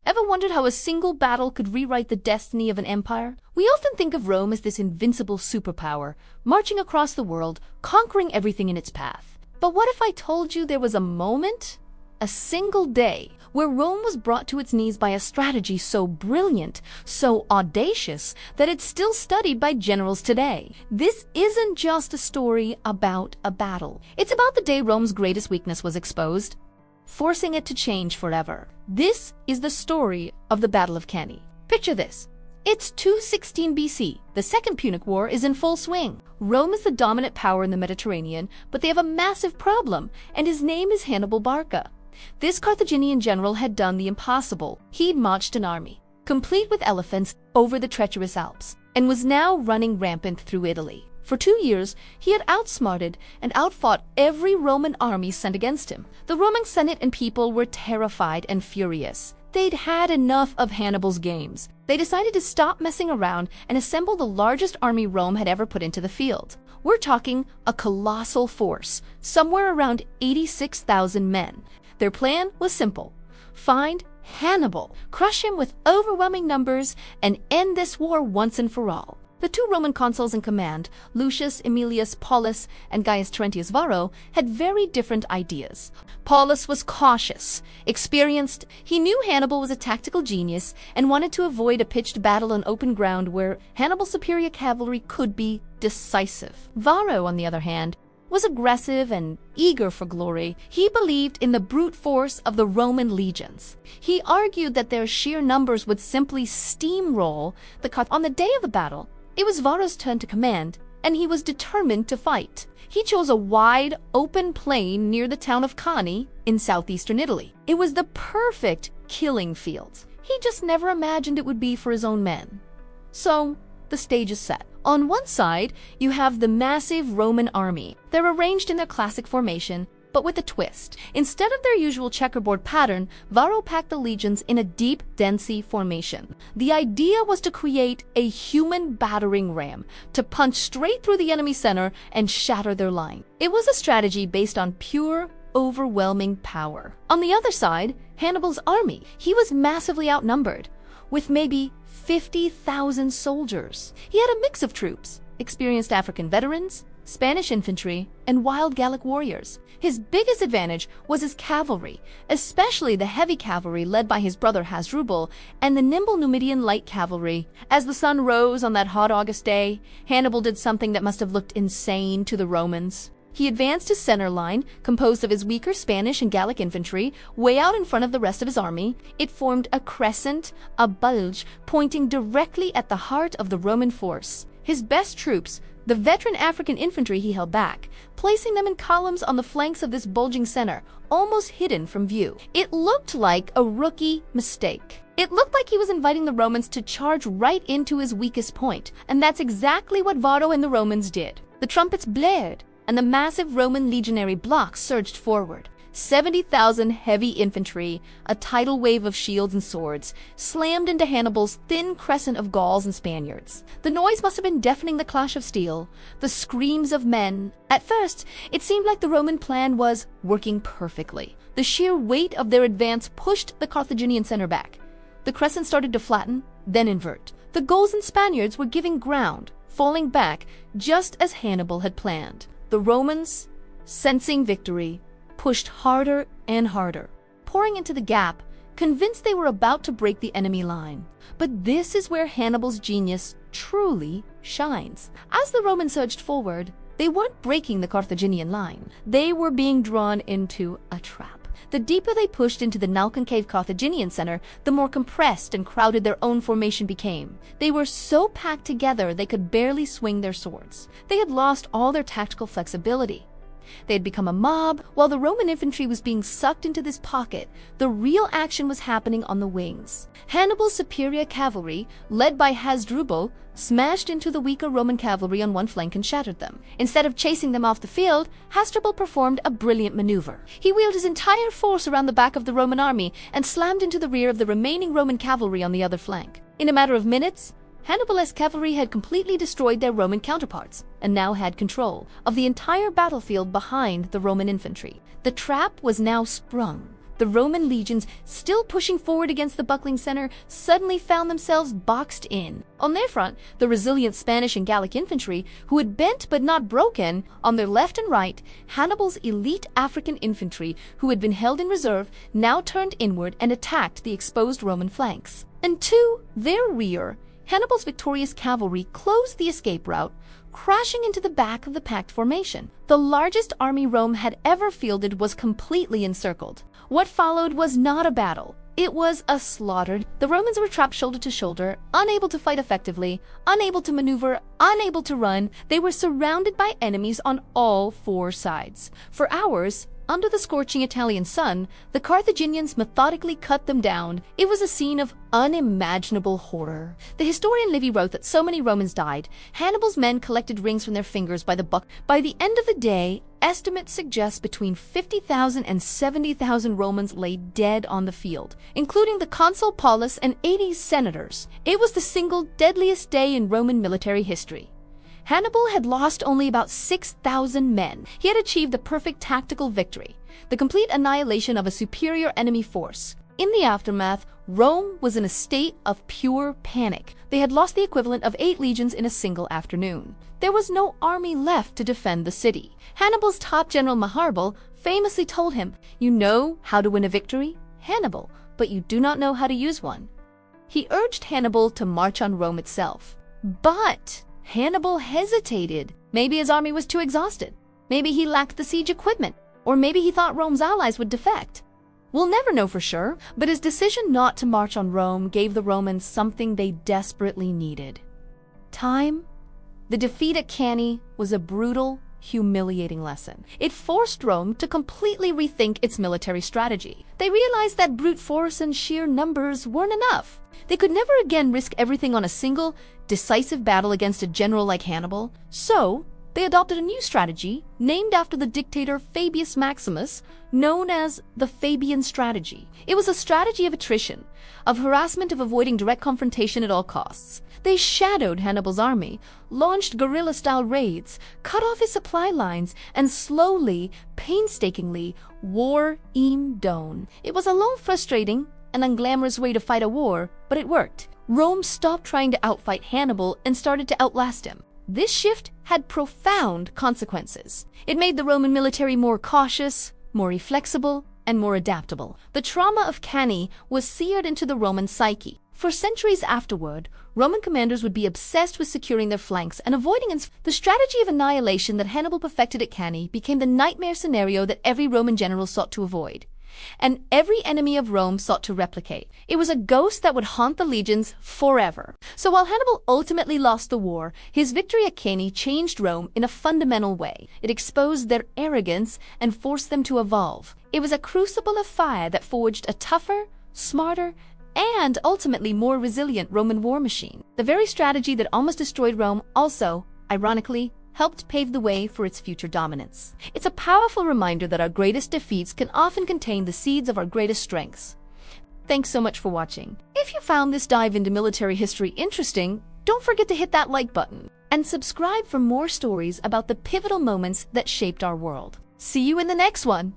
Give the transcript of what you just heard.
Ever wondered how a single battle could rewrite the destiny of an empire? We often think of Rome as this invincible superpower, marching across the world, conquering everything in its path. But what if I told you there was a moment, a single day, where Rome was brought to its knees by a strategy so brilliant, so audacious, that it's still studied by generals today? This isn't just a story about a battle. It's about the day Rome's greatest weakness was exposed, forcing it to change forever. This is the story of the Battle of Cannae. Picture this. It's 216 BC. The Second Punic War is in full swing. Rome is the dominant power in the Mediterranean, but they have a massive problem, and his name is Hannibal Barca. This Carthaginian general had done the impossible. He'd marched an army, complete with elephants, over the treacherous Alps, and was now running rampant through Italy. For 2 years, he had outsmarted and outfought every Roman army sent against him. The Roman Senate and people were terrified and furious. They'd had enough of Hannibal's games. They decided to stop messing around and assemble the largest army Rome had ever put into the field. We're talking a colossal force, somewhere around 86,000 men. Their plan was simple: find Hannibal, crush him with overwhelming numbers, and end this war once and for all. The two Roman consuls in command, Lucius Aemilius Paulus and Gaius Terentius Varro, had very different ideas. Paulus was cautious, experienced. He knew Hannibal was a tactical genius and wanted to avoid a pitched battle on open ground where Hannibal's superior cavalry could be decisive. Varro, on the other hand, was aggressive and eager for glory. He believed in the brute force of the Roman legions. He argued that their sheer numbers would simply steamroll the Carthaginians. On the day of the battle, it was Varro's turn to command, and he was determined to fight. He chose a wide, open plain near the town of Cannae in southeastern Italy. It was the perfect killing field. He just never imagined it would be for his own men. So, the stage is set. On one side, you have the massive Roman army. They're arranged in their classic formation, but with a twist. Instead of their usual checkerboard pattern, Varro packed the legions in a deep, dense formation. The idea was to create a human battering ram, to punch straight through the enemy center and shatter their line. It was a strategy based on pure, overwhelming power. On the other side, Hannibal's army. He was massively outnumbered, with maybe 50,000 soldiers. He had a mix of troops, experienced African veterans, Spanish infantry, and wild Gallic warriors. His biggest advantage was his cavalry, especially the heavy cavalry led by his brother Hasdrubal and the nimble Numidian light cavalry. As the sun rose on that hot August day, Hannibal did something that must have looked insane to the Romans. He advanced his center line, composed of his weaker Spanish and Gallic infantry, way out in front of the rest of his army. It formed a crescent, a bulge, pointing directly at the heart of the Roman force. His best troops, the veteran African infantry, he held back, placing them in columns on the flanks of this bulging center, almost hidden from view. It looked like a rookie mistake. It looked like he was inviting the Romans to charge right into his weakest point, and that's exactly what Varro and the Romans did. The trumpets blared, and the massive Roman legionary block surged forward. 70,000 heavy infantry, a tidal wave of shields and swords, slammed into Hannibal's thin crescent of Gauls and Spaniards. The noise must have been deafening, the clash of steel, the screams of men. At first, it seemed like the Roman plan was working perfectly. The sheer weight of their advance pushed the Carthaginian center back. The crescent started to flatten, then invert. The Gauls and Spaniards were giving ground, falling back, just as Hannibal had planned. The Romans, sensing victory, pushed harder and harder, pouring into the gap, convinced they were about to break the enemy line. But this is where Hannibal's genius truly shines. As the Romans surged forward, they weren't breaking the Carthaginian line. They were being drawn into a trap. The deeper they pushed into the now-concave Carthaginian center, the more compressed and crowded their own formation became. They were so packed together they could barely swing their swords. They had lost all their tactical flexibility. They had become a mob. While the Roman infantry was being sucked into this pocket, the real action was happening on the wings. Hannibal's superior cavalry, led by Hasdrubal, smashed into the weaker Roman cavalry on one flank and shattered them. Instead of chasing them off the field, Hasdrubal performed a brilliant maneuver. He wheeled his entire force around the back of the Roman army and slammed into the rear of the remaining Roman cavalry on the other flank. In a matter of minutes, Hannibal's cavalry had completely destroyed their Roman counterparts and now had control of the entire battlefield behind the Roman infantry. The trap was now sprung. The Roman legions, still pushing forward against the buckling center, suddenly found themselves boxed in. On their front, the resilient Spanish and Gallic infantry, who had bent but not broken. On their left and right, Hannibal's elite African infantry, who had been held in reserve, now turned inward and attacked the exposed Roman flanks. And to their rear, Hannibal's victorious cavalry closed the escape route, crashing into the back of the packed formation. The largest army Rome had ever fielded was completely encircled. What followed was not a battle. It was a slaughter. The Romans were trapped shoulder to shoulder, unable to fight effectively, unable to maneuver, unable to run. They were surrounded by enemies on all four sides. For hours, under the scorching Italian sun, the Carthaginians methodically cut them down. It was a scene of unimaginable horror. The historian Livy wrote that so many Romans died, Hannibal's men collected rings from their fingers by the buck. By the end of the day, estimates suggest between 50,000 and 70,000 Romans lay dead on the field, including the consul Paulus and 80 senators. It was the single deadliest day in Roman military history. Hannibal had lost only about 6,000 men. He had achieved the perfect tactical victory, the complete annihilation of a superior enemy force. In the aftermath, Rome was in a state of pure panic. They had lost the equivalent of 8 legions in a single afternoon. There was no army left to defend the city. Hannibal's top general Hannibal famously told him, "You know how to win a victory, Hannibal, but you do not know how to use one." He urged Hannibal to march on Rome itself. But Hannibal hesitated. Maybe his army was too exhausted. Maybe he lacked the siege equipment. Or maybe he thought Rome's allies would defect. We'll never know for sure, but his decision not to march on Rome gave the Romans something they desperately needed: time. The defeat at Cannae was a brutal, humiliating lesson. It forced Rome to completely rethink its military strategy. They realized that brute force and sheer numbers weren't enough. They could never again risk everything on a single, decisive battle against a general like Hannibal. So, they adopted a new strategy, named after the dictator Fabius Maximus, known as the Fabian strategy. It was a strategy of attrition, of harassment, of avoiding direct confrontation at all costs. They shadowed Hannibal's army, launched guerrilla-style raids, cut off his supply lines, and slowly, painstakingly, wore him down. It was a long, frustrating, and unglamorous way to fight a war, but it worked. Rome stopped trying to outfight Hannibal and started to outlast him. This shift had profound consequences. It made the Roman military more cautious, more inflexible, and more adaptable. The trauma of Cannae was seared into the Roman psyche. For centuries afterward, Roman commanders would be obsessed with securing their flanks and avoiding the strategy of annihilation that Hannibal perfected at Cannae became the nightmare scenario that every Roman general sought to avoid, and every enemy of Rome sought to replicate. It was a ghost that would haunt the legions forever. So while Hannibal ultimately lost the war, his victory at Cannae changed Rome in a fundamental way. It exposed their arrogance and forced them to evolve. It was a crucible of fire that forged a tougher, smarter, and ultimately more resilient Roman war machine. The very strategy that almost destroyed Rome also, ironically, helped pave the way for its future dominance. It's a powerful reminder that our greatest defeats can often contain the seeds of our greatest strengths. Thanks so much for watching. If you found this dive into military history interesting, don't forget to hit that like button and subscribe for more stories about the pivotal moments that shaped our world. See you in the next one!